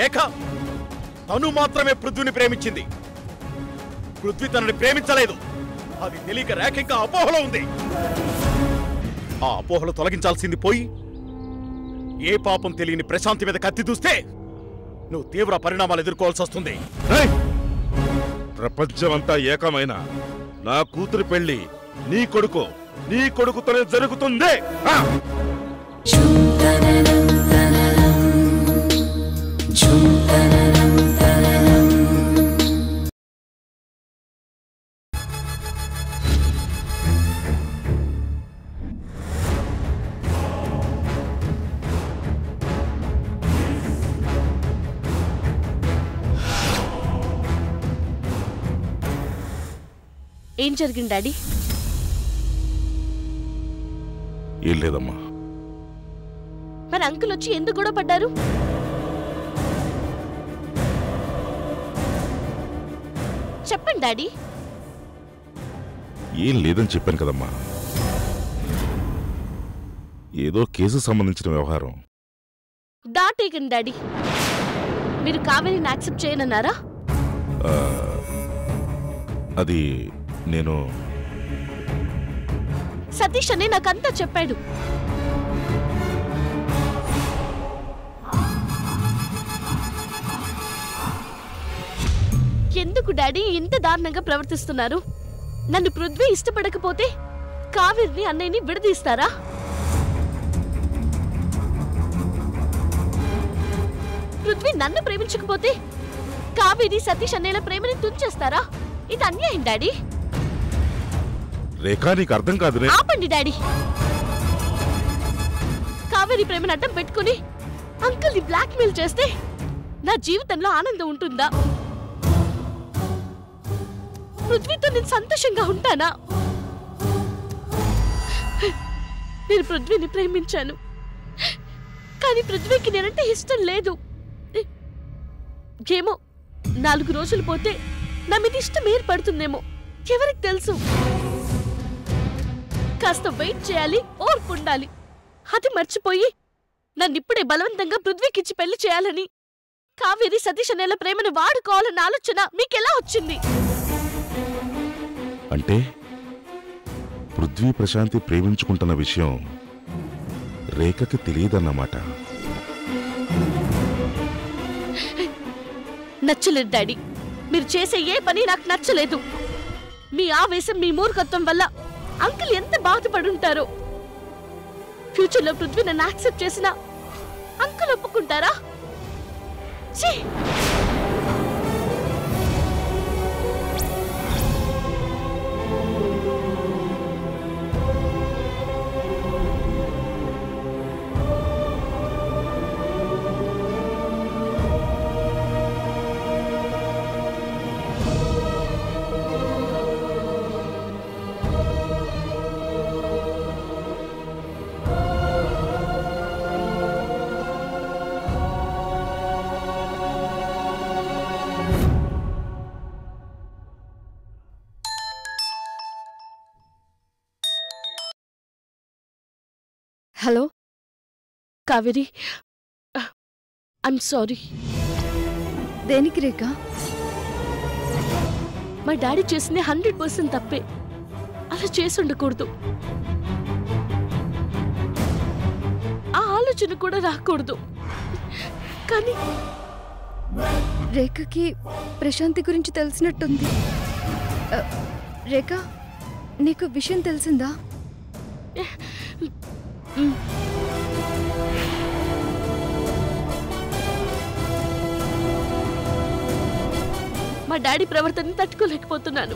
రేఖ తను మాత్రమే పృథ్వీని ప్రేమించింది. పృథ్వీ తనని ప్రేమించలేదు. అది తెలియక రేఖ ఇంకా అపోహలో ఉంది. ఆ అపోహలు తొలగించాల్సింది పోయి ఏ పాపం తెలియని ప్రశాంతి మీద కత్తి దూస్తే నువ్వు తీవ్ర పరిణామాలు ఎదుర్కోవాల్సి వస్తుంది. ప్రపంచమంతా ఏకమైన నా కూతురు పెళ్లి నీ కొడుకుతోనే జరుగుతుంది. ఏం జరిగింది డాడీ? ఏం లేదమ్మా. మరి అంకుల్ వచ్చి ఎందుకు గొడవ పడ్డారు? చెప్పండి డాడీ. ఏం లేదని చెప్పాను కదమ్మా. ఏదో కేసు సంబంధించిన వ్యవహారం. దాటేకండి డాడీ. మీరు కావేరిని యాక్సెప్ట్ చేయనన్నారా? అది నేను సతీష్ అనే నాకంతా చెప్పాడు. ఎందుకు డాడీ ఇంత దారుణంగా ప్రవర్తిస్తున్నారు? నన్ను పృథ్వీ ఇష్టపడకపోతే కావేరిని అన్నయ్యని విడదీస్తారా? పృథ్వీ నన్ను ప్రేమించకపోతే కావేరి సతీష్ అన్నయ్యల ప్రేమని తుంచేస్తారా? ఇది అన్యాయం డాడీ. రేఖా నీకు అర్థం కాదు. ఆపండి డాడీ. కావేరి ప్రేమను అడ్డం పెట్టుకుని అంకుల్ ని బ్లాక్ మెయిల్ చేస్తే నా జీవితంలో ఆనందం ఉంటుందా? పృథ్వీతో నేను సంతోషంగా ఉంటానా? నేను పృథ్వీని ప్రేమించాను, కానీ పృథ్వీకి నేనంటే ఇష్టం లేదు. ఏమో 4 రోజులు పోతే నా మీద ఇష్టం ఏర్పడుతుందేమో, ఎవరికి తెలుసు. కాస్త వెయిట్ చేయాలి, ఓర్పు ఉండాలి. అది మర్చిపోయి నన్నిప్పుడే బలవంతంగా పృథ్వీకిచ్చి పెళ్లి చేయాలని కావేరి సతీష్ అనేల ప్రేమను వాడుకోవాలన్న ఆలోచన మీకెలా వచ్చింది? అంటే పృథ్వీ ప్రశాంతి ప్రేమించుకుంటున్న విషయం రేఖకి తెలియదన్నమాట. నచ్చలేదు డాడీ. మీరు చేసే ఏ పని నాకు నచ్చలేదు. మీ ఆవేశం, మీ మూర్ఖత్వం వల్ల అంకుల్ ఎంత బాధపడుంటారో. ఫ్యూచర్లో పృథ్వీ నన్ను యాక్సెప్ట్ చేసినా అంకుల్ ఒప్పుకుంటారా? Hello Kaveri, I'm sorry. దేనికి రేఖ? మా డాడీ చేసింది 100% తప్పే. అలా చేసి ఉండకూడదు. ఆ ఆలోచన కూడా రాకూడదు. కానీ రేఖకి ప్రశాంతి గురించి తెలిసినట్టుంది. రేఖ, నీకు విషయం తెలిసిందా? మా డాడీ ప్రవర్తనని తట్టుకోలేకపోతున్నాను.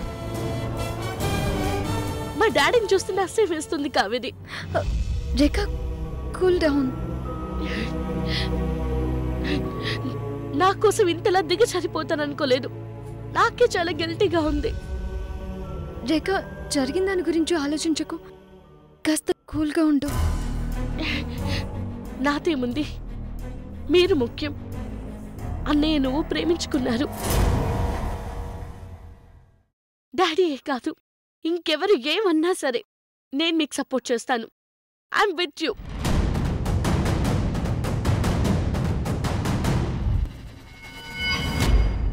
మా డాడీని చూస్తే అస్సే వేస్తుంది కావేరి. రేఖ, కూల్ డౌన్. నా కోసం ఇంతలా దిగజారిపోతాననుకోలేదు. నాకే చాలా గిల్టీగా ఉంది. రేఖ, జరిగిన దాని గురించి ఆలోచించకు. కాస్త కూల్గా ఉండు. నాదేముంది, మీరు ముఖ్యం. అన్నయ్య నువ్వు ప్రేమించుకున్నారు. డాడీయే కాదు, ఇంకెవరు ఏమన్నా సరే నేను మీకు సపోర్ట్ చేస్తాను. I'm with you.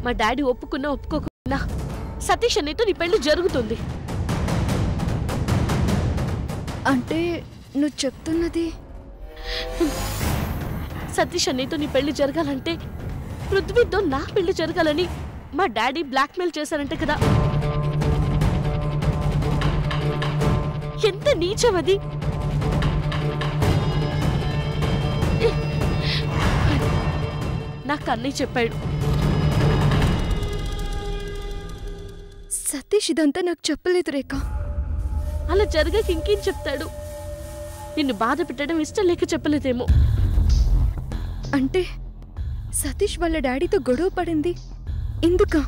మా డాడీ ఒప్పుకున్నా ఒప్పుకోకున్నా సతీష్ అన్నయ్యతో నీ పెళ్లి జరుగుతుంది. అంటే నువ్వు చెప్తున్నది? సతీష్ అన్నయ్యతో నీ పెళ్లి జరగాలంటే పృథ్వీతో నా పెళ్లి జరగాలని మా డాడీ బ్లాక్మెయిల్ చేశారంటే కదా. ఎంత నీచం అది. నాకు అన్నయ్య చెప్పాడు. సతీష్ ఇదంతా నాకు చెప్పలేదు రేఖ. అలా జరగక ఇంకేం చెప్తాడు? నిన్ను బాధ పెట్టడం ఇష్టం లేక చెప్పలేదేమో. అంటే సతీష్ వాళ్ళ డాడీతో గొడవ పడింది ఎందుకా?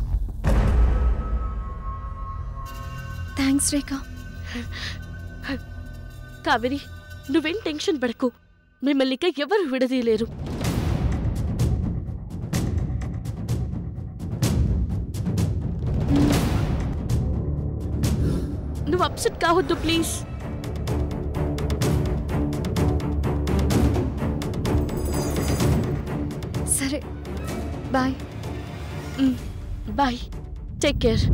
థ్యాంక్స్ రేఖ. కావేరి, నువ్వేం టెన్షన్ పడకు. మిమ్మల్ని ఇక ఎవరు విడదీయలేరు. నువ్వు అప్సెట్ కావద్దు ప్లీజ్. సరే bye. Bye, take care.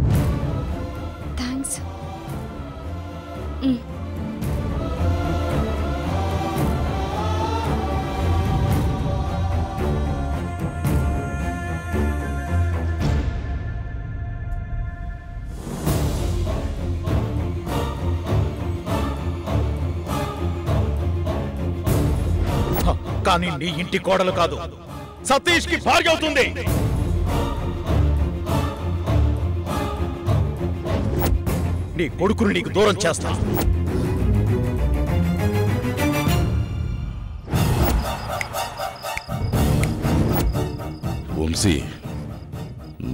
Thanks. కానీ నీ ఇంటి కోడలు కాదు, సతీష్ కి భార్య అవుతుంది. నీ కొడుకుని నీకు దూరం చేస్తా. వంశీ,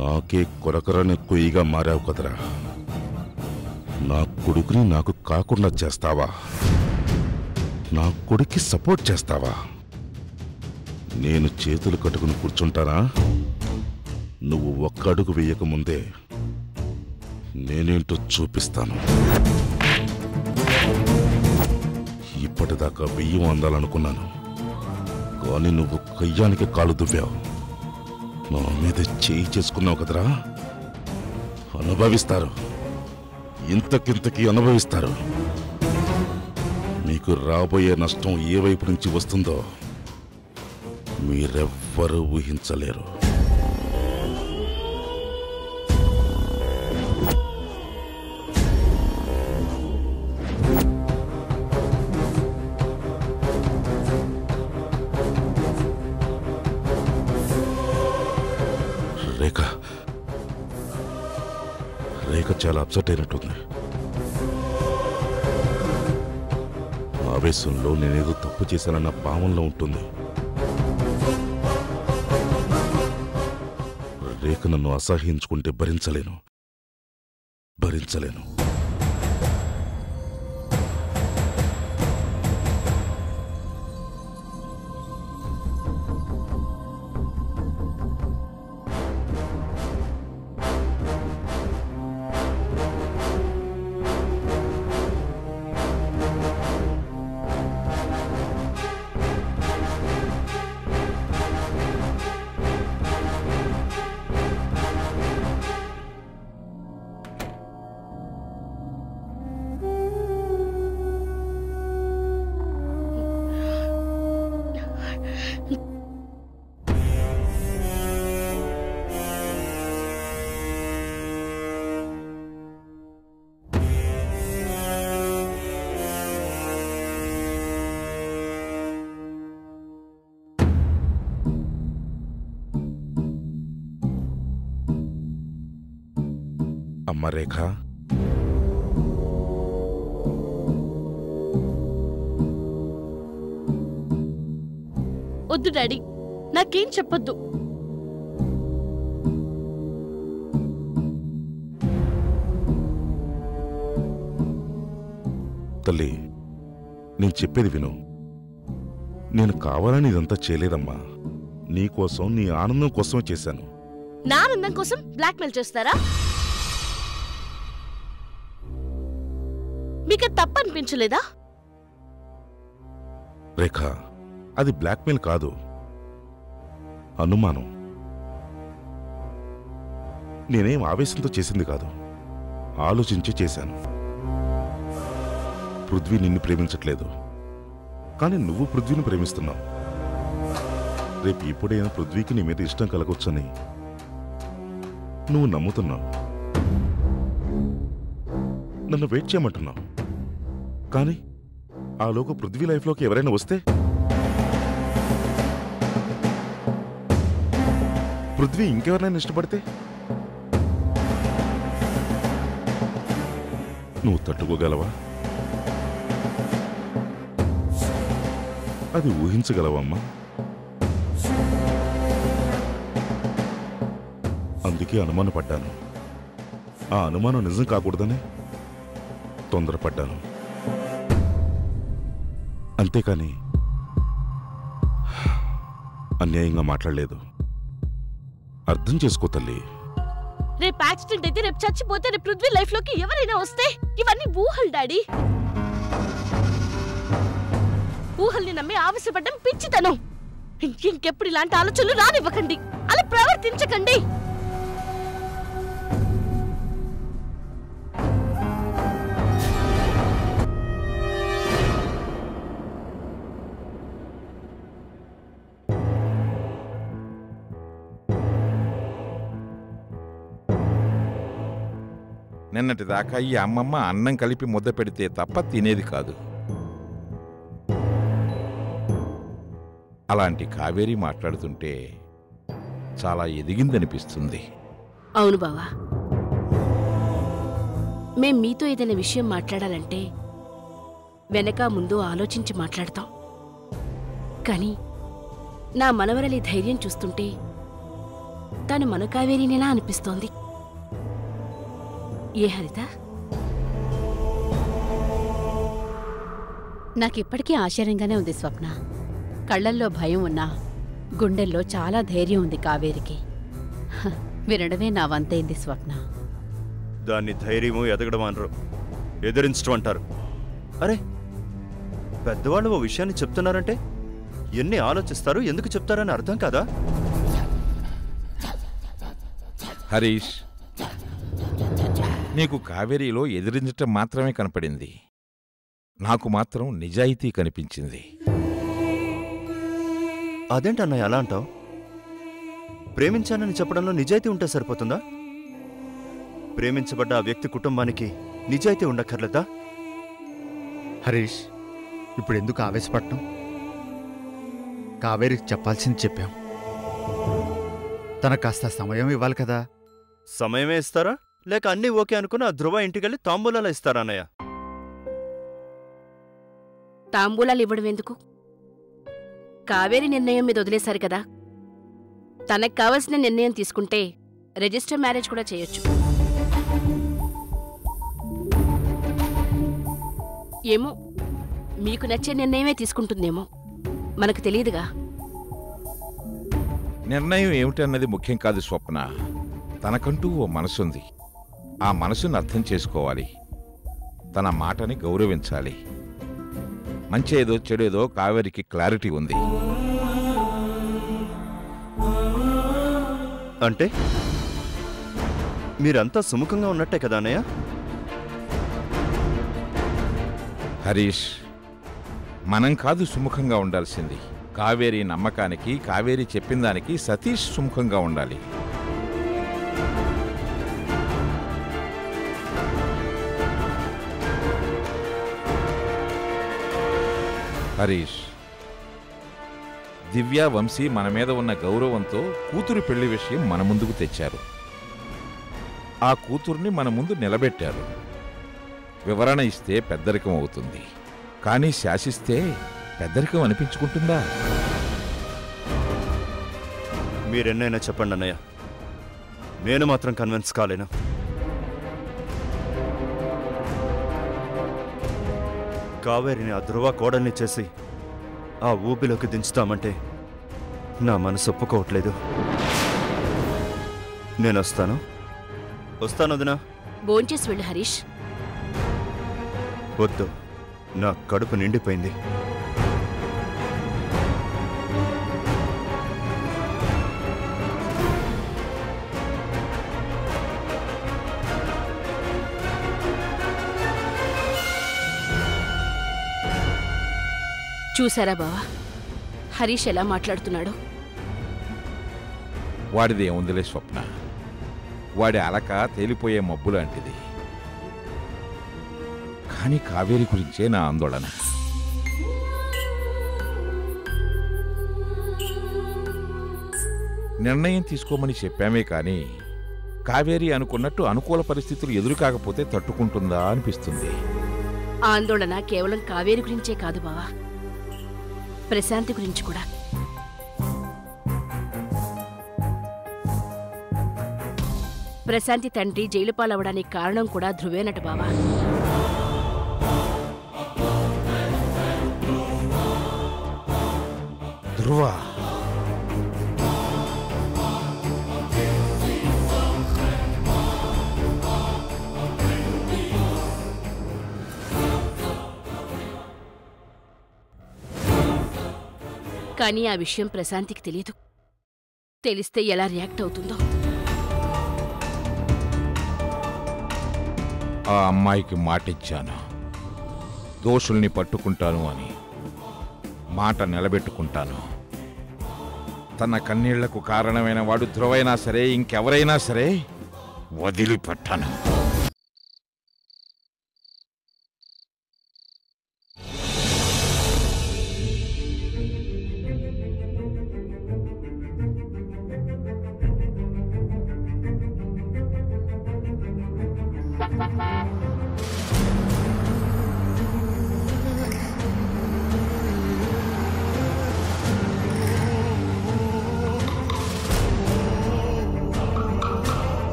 నాకే కొరకరని కొయ్యిగా మారావు కదరా. నా కొడుకుని నాకు కాకుండా చేస్తావా? నా కొడుక్కి సపోర్ట్ చేస్తావా? నేను చేతులు కట్టుకుని కూర్చుంటానా? నువ్వు ఒక్క అడుగు వేయకముందే నేనేంటో చూపిస్తాను. ఇప్పటిదాకా బియ్యం అందాలనుకున్నాను, కానీ నువ్వు కయ్యానికి కాలు దువ్వావు. నా మీద చేయి చేసుకున్నావు కదరా. అనుభవిస్తారు, ఇంతకింతకి అనుభవిస్తారు. మీకు రాబోయే నష్టం ఏ వైపు నుంచి వస్తుందో మీరెవ్వరూ ఊహించలేరు. రేఖ రేఖ చాలా అప్సెట్ అయినట్టుంది. ఆవేశంలో నేనేదో తప్పు చేశానన్న భావనలో ఉంటుంది. రేఖ నన్ను అసహ్యించుకుంటే భరించలేను. అమ్మ రేఖ, వద్దు డాడీ, నాకేం చెప్పొద్దు. తల్లి, నేను చెప్పేది విను. నేను కావాలని ఇదంతా చేయలేదమ్మా. నీకోసం, నీ ఆనందం కోసమే చేశాను. నా ఆనందం కోసం బ్లాక్మెయిల్ చేస్తారా? మీకు తప్పు అనిపించలేదా? రేఖ, అది బ్లాక్మెయిల్ కాదు, అనుమానం. నేనేం ఆవేశంతో చేసింది కాదు, ఆలోచించి చేశాను. పృథ్వీ నిన్ను ప్రేమించట్లేదు, కానీ నువ్వు పృథ్వీని ప్రేమిస్తున్నావు. రేపు ఇప్పుడైనా పృథ్వీకి నీ మీద ఇష్టం కలగొచ్చని నువ్వు నమ్ముతున్నావు. నన్ను వెయిట్ చేయమంటున్నావు. కానీ ఆలోగా పృథ్వీ లైఫ్లోకి ఎవరైనా వస్తే, పృథ్వీ ఇంకెవరైనా ఇష్టపడితే నువ్వు తట్టుకోగలవా? అది ఊహించగలవమ్మా? అందుకే అనుమానపడ్డాను. ఆ అనుమానం నిజం కాకూడదని తొందరపడ్డాను. అంతేకాని అన్యాయంగా మాట్లాడలేదు. అర్థం చేసుకో తల్లి. రేపు యాక్సిడెంట్ అయితే, రేపు చచ్చిపోతే, రేపు పృథ్వీ లైఫ్ లోకి ఎవరైనా వస్తే ఇవన్నీ ఊహలు డాడీ. ఊహల్ని నమ్మి ఆవేశపడ్డం పిచ్చితనం. ఇంకెప్పుడు ఇలాంటి ఆలోచనలు రానివ్వకండి, అలా ప్రవర్తించకండి. నిన్నటిదాకా ఈ అమ్మమ్మ అన్నం కలిపి ముద్ద పెడితే తప్ప తినేది కాదు. అలాంటి కావేరి మాట్లాడుతుంటే చాలా ఎదిగిందనిపిస్తుంది. అవును బావా, మేం మీతో ఏదైనా విషయం మాట్లాడాలంటే వెనక ముందు ఆలోచించి మాట్లాడతాం. కానీ నా మనవరలి ధైర్యం చూస్తుంటే తను మన కావేరినేనా అనిపిస్తోంది. ఏ హరిత? నాకిప్పటికీ ఆశ్చర్యంగానే ఉంది స్వప్న. కళ్లల్లో భయం ఉన్నా గుండెల్లో చాలా ధైర్యం ఉంది కావేరికి. వినడమే నా వంతైంది స్వప్న. దాన్ని ధైర్యము ఎదగడం అనరు, ఎదిరించడం అంటారు. అరే, పెద్దవాళ్ళు ఓ విషయాన్ని చెప్తున్నారంటే ఎన్ని ఆలోచిస్తారు, ఎందుకు చెప్తారని అర్థం కాదా? హరీష్, నీకు కావేరిలో ఎదిరించటం మాత్రమే కనపడింది. నాకు మాత్రం నిజాయితీ కనిపించింది. అదేంటన్నయ్య అలా అంటావు? ప్రేమించానని చెప్పడంలో నిజాయితీ ఉంటే సరిపోతుందా? ప్రేమించబడ్డ ఆ వ్యక్తి కుటుంబానికి నిజాయితీ ఉండక్కర్లేదా? హరీష్, ఇప్పుడు ఎందుకు ఆవేశపడటం? కావేరికి చెప్పాల్సింది చెప్పాం. తనకు కాస్త సమయం ఇవ్వాలి కదా. సమయమే ఇస్తారా, లేక అన్నీ ఓకే అనుకుని ఆ ధ్రువ ఇంటికెళ్ళి తాంబూలాలు ఇస్తారా అన్నయ్య? తాంబూలాలు ఇవ్వడం ఎందుకు? కావేరి నిర్ణయం మీద వదిలేశారు కదా. తనకు కావలసిన నిర్ణయం తీసుకుంటే రిజిస్టర్ మ్యారేజ్ కూడా చేయొచ్చు. ఏమో, మీకు నచ్చే నిర్ణయమే తీసుకుంటుందేమో, మనకు తెలియదుగా. నిర్ణయం ఏమిటన్నది ముఖ్యం కాదు స్వప్న. తనకంటూ ఓ మనసుంది. ఆ మనసును అర్థం చేసుకోవాలి. తన మాటని గౌరవించాలి. మంచేదో చెడేదో కావేరికి క్లారిటీ ఉంది. అంటే మీరంతా సుముఖంగా ఉన్నట్టే కదా అన్నయ్య? హరీష్, మనం కాదు సుముఖంగా ఉండాల్సింది. కావేరి నమ్మకానికి, కావేరి చెప్పిన దానికి సతీష్ సుముఖంగా ఉండాలి. హరీష్, దివ్య, వంశీ మన మీద ఉన్న గౌరవంతో కూతురు పెళ్లి విషయం మన ముందుకు తెచ్చారు. ఆ కూతుర్ని మన ముందు నిలబెట్టారు. వివరణ ఇస్తే పెద్దరికం అవుతుంది, కానీ శాసిస్తే పెద్దరికం అనిపించుకుంటుందా? మీరెన్నైనా చెప్పండి అన్నయ్య, నేను మాత్రం కన్విన్స్ కాలేను. కావేరిని ఆ ధ్రువ కోడల్ని చేసి ఆ ఊబిలోకి దించుతామంటే నా మనసు ఒప్పుకోవట్లేదు. నేను వస్తాను వదినా. భోంచేసి వెళ్ళు హరీష్. వద్దు, నా కడుపు నిండిపోయింది. చూసారా బావా హరీష్ ఎలా మాట్లాడుతున్నాడు? వాడిది ఏముందిలే స్వప్న, వాడి అలక తేలిపోయే మబ్బు లాంటిది. కానీ కావేరి గురించే నా ఆందోళన. నిర్ణయం తీసుకోమని చెప్పామే కానీ కావేరి అనుకున్నట్టు అనుకూల పరిస్థితులు ఎదురు కాకపోతే తట్టుకుంటుందా అనిపిస్తుంది. ఆందోళన కేవలం కావేరి గురించే కాదు బావా, ప్రశాంతి గురించి కూడా. ప్రశాంతి తండ్రి జైలు పాలవడానికి కారణం కూడా ధ్రువేనట బావా. ధ్రువ కానీ ఆ విషయం ప్రశాంతికి తెలియదు. తెలిస్తే ఎలా రియాక్ట్ అవుతుందో. ఆ అమ్మాయికి మాటిచ్చాను, దోషుల్ని పట్టుకుంటాను అని. మాట నిలబెట్టుకుంటాను. తన కన్నీళ్లకు కారణమైన వాడు ధ్రువైనా సరే ఇంకెవరైనా సరే వదిలిపెట్టాను.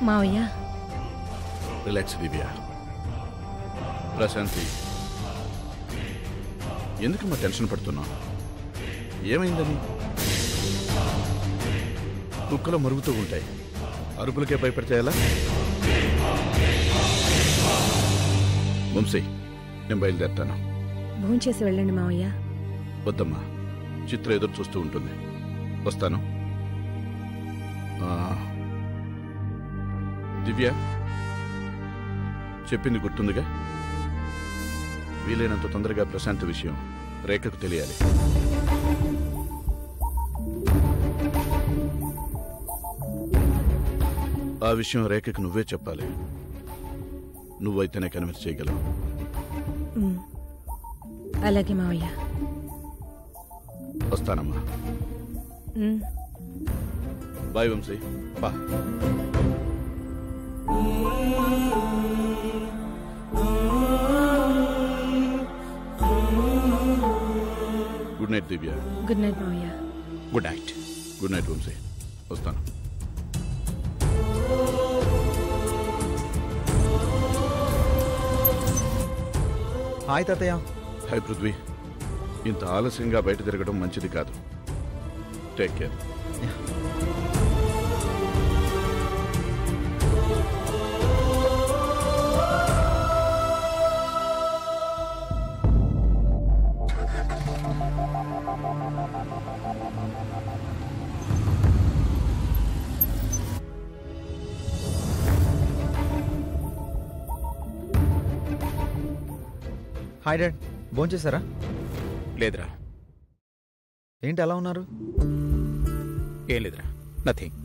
మావయ్య, రిలాక్స్ దివ్య. ప్రశాంతి, ఎందుకమ్మా టెన్షన్ పడుతున్నావు? ఏమైందని? కుక్కలు మరుగుతూ ఉంటాయి, అరుపులకే భయపడితే ఎలా? వంశీ, నేను బయలుదేరుతాను. భోంచేసి వెళ్ళండి మావయ్య. వద్దమ్మా, చిత్ర ఎదురు చూస్తూ ఉంటుంది. వస్తాను. దివ్య, చెప్పింది గుర్తుందిగా? వీలైనంత తొందరగా ప్రశాంత్ విషయం రేఖకు తెలియాలి. ఆ విషయం రేఖకు నువ్వే చెప్పాలి. నువ్వైతేనే కన్విన్స్ చేయగలవు. అలాగే మావయ్య. వస్తానమ్మా. బాయ్ వంశీ. బా. Good night Divya. Good night మావయ్య. Good night. Good night Vamshi. వస్తాను. హాయ్ తాతయ్య. హాయ్ పృథ్వీ. ఇంత ఆలస్యంగా బయట తిరగడం మంచిది కాదు. Take care. హాయ్ డాడ్, భోంచేశారా? లేదురా. ఏంటి అలా ఉన్నారు? ఏం లేదురా, నథింగ్.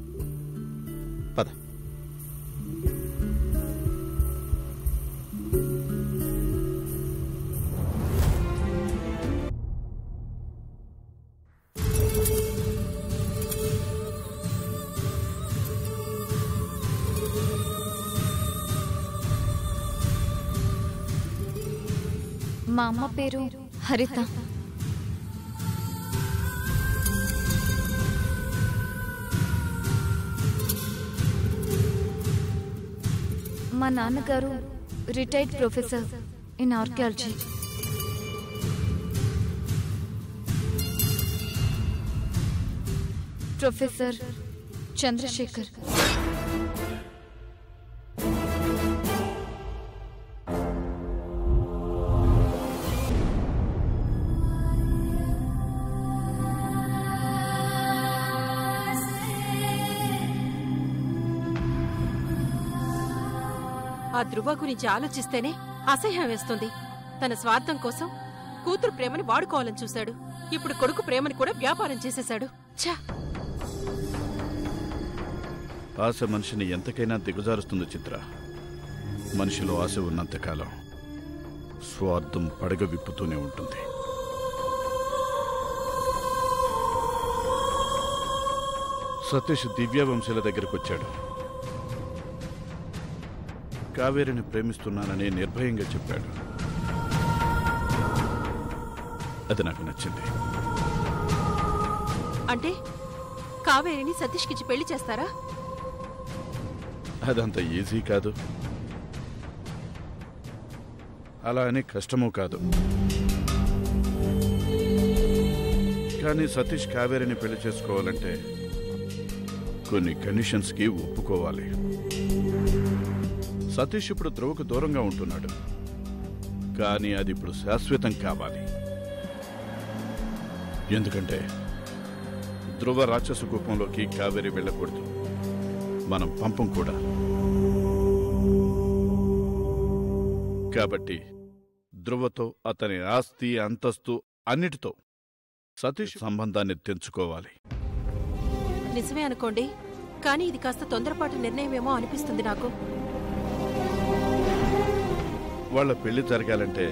పద. మా అమ్మ పేరు హరిత. మా నాన్నగారు retired professor in archaeology. Professor Chandrasekhar. ఆ ధ్రువ గురించి ఆలోచిస్తేనే అసహ్యం వేస్తుంది. తన స్వార్థం కోసం కూతురు ప్రేమని వాడుకోవాలని చూశాడు. ఇప్పుడు కొడుకు ప్రేమని కూడా వ్యాపారం చేసేశాడు. ఛా! ఆశ మనిషిని ఎంతకైనా దిగజారుస్తుంది చిత్ర. మనిషిలో ఆశ ఉన్నంతకాలం స్వార్థం పడగ విప్పుతూనే ఉంటుంది. సతీష్ దివ్యవంశీల దగ్గరకు వచ్చాడు. కావేరిని ప్రేమిస్తున్నానని నిర్భయంగా చెప్పాడు. అది నాకు నచ్చింది. అంటే కావేరిని సతీష్కిచ్చి పెళ్లి చేస్తారా? అదంత ఈజీ కాదు, అలా అని కష్టమూ కాదు. కానీ సతీష్ కావేరిని పెళ్లి చేసుకోవాలంటే కొన్ని కండిషన్స్కి ఒప్పుకోవాలి. సతీష్ ఇప్పుడు ధ్రువకు దూరంగా ఉంటున్నాడు, కానీ అది ఇప్పుడు శాశ్వతం కావాలి. ఎందుకంటే ధ్రువ రాక్షస కూపంలోకి కావేరి వెళ్ళకూడదు, మనం పంపం కూడా. కాబట్టి ధ్రువతో, అతని ఆస్తి అంతస్తు అన్నిటితో సతీష్ సంబంధాన్ని తెంచుకోవాలి. నిజమే అనుకోండి, కానీ ఇది కాస్త తొందరపాటు నిర్ణయమేమో అనిపిస్తుంది నాకు. వాళ్ళ పెళ్లి జరగాలంటే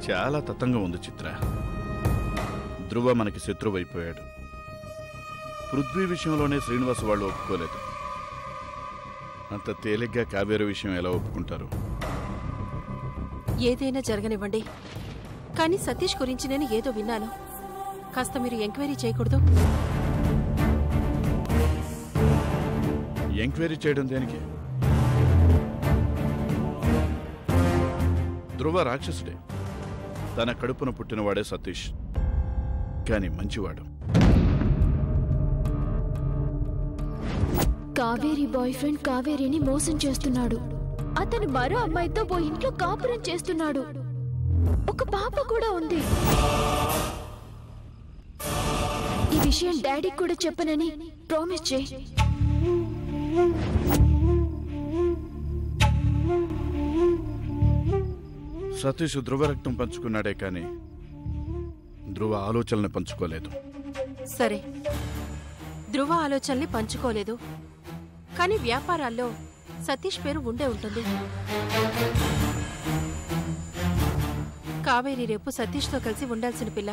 చాలా తతంగం ఉంది చిత్ర. ధ్రువ మనకి శత్రువైపోయాడు. పృథ్వీ విషయంలోనే శ్రీనివాస్ వాళ్ళు ఒప్పుకోలేదు. అంత తేలిగ్గా కావేరి విషయం ఎలా ఒప్పుకుంటారు? ఏదైనా జరగనివ్వండి, కానీ సతీష్ గురించి నేను ఏదో విన్నాను. కాస్త మీరు ఎంక్వైరీ చేయకూడదు? ఎంక్వైరీ చేయడం దేనికి? ధ్రువ రాక్షసుడే. తన కడుపున పుట్టినవాడే సతీష్, కాని మంచివాడు. కావేరి బాయ్ ఫ్రెండ్ కావేరిని మోసం చేస్తున్నాడు. అతను మరో అమ్మాయితో ఓ ఇంట్లో కాపురం చేస్తున్నాడు. ఒక పాప కూడా ఉంది. ఈ విషయం డాడీకి కూడా చెప్పనని ప్రామిస్ చేయి. సతీష్ ధ్రువ రక్తం పంచుకున్నాడే కాని ధ్రువ ఆలోచనల్ని పంచుకోలేదు. సరే, ధ్రువ ఆలోచనల్ని పంచుకోలేదు, కానీ వ్యాపారాల్లో సతీష్ పేరు ఉండే ఉంటుంది. కావేరి రేపు సతీష్తో కలిసి ఉండాల్సిన పిల్ల.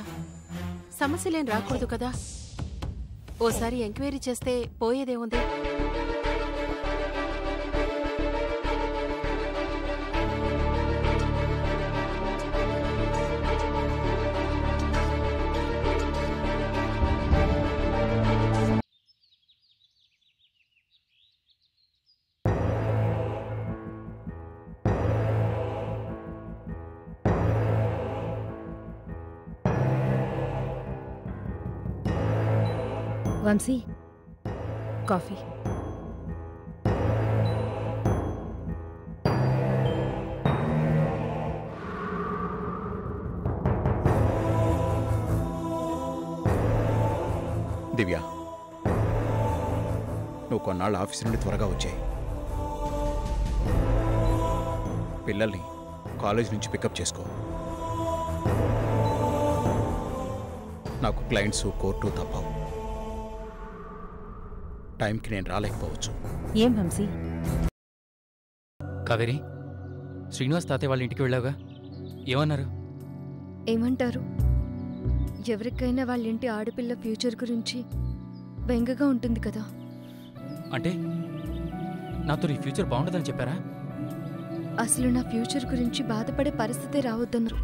సమస్యలేం రాకూడదు కదా. ఓసారి ఎంక్వైరీ చేస్తే పోయేదేముంది? వంశీ, కాఫీ. దివ్య, నువ్వు కొన్నాళ్ళు ఆఫీస్ నుండి త్వరగా వచ్చాయి. పిల్లల్ని కాలేజ్ నుంచి పికప్ చేసుకో. నాకు క్లయింట్స్, కోర్టు తప్పవు. టైంకి నేను రాలేకపోవచ్చు. ఏం వంశీ? కావేరి, శ్రీనివాస్ తాతయ్య వాళ్ళ ఇంటికి వెళ్ళావుగా, ఏమన్నారు? ఏమంటారు? ఎవరికైనా వాళ్ళ ఇంటి ఆడపిల్ల ఫ్యూచర్ గురించి బెంగగా ఉంటుంది కదా. అంటే నాతో నీ ఫ్యూచర్ బాగుంటుందని చెప్పారా? అసలు నా ఫ్యూచర్ గురించి బాధపడే పరిస్థితే రావద్దన్నారు.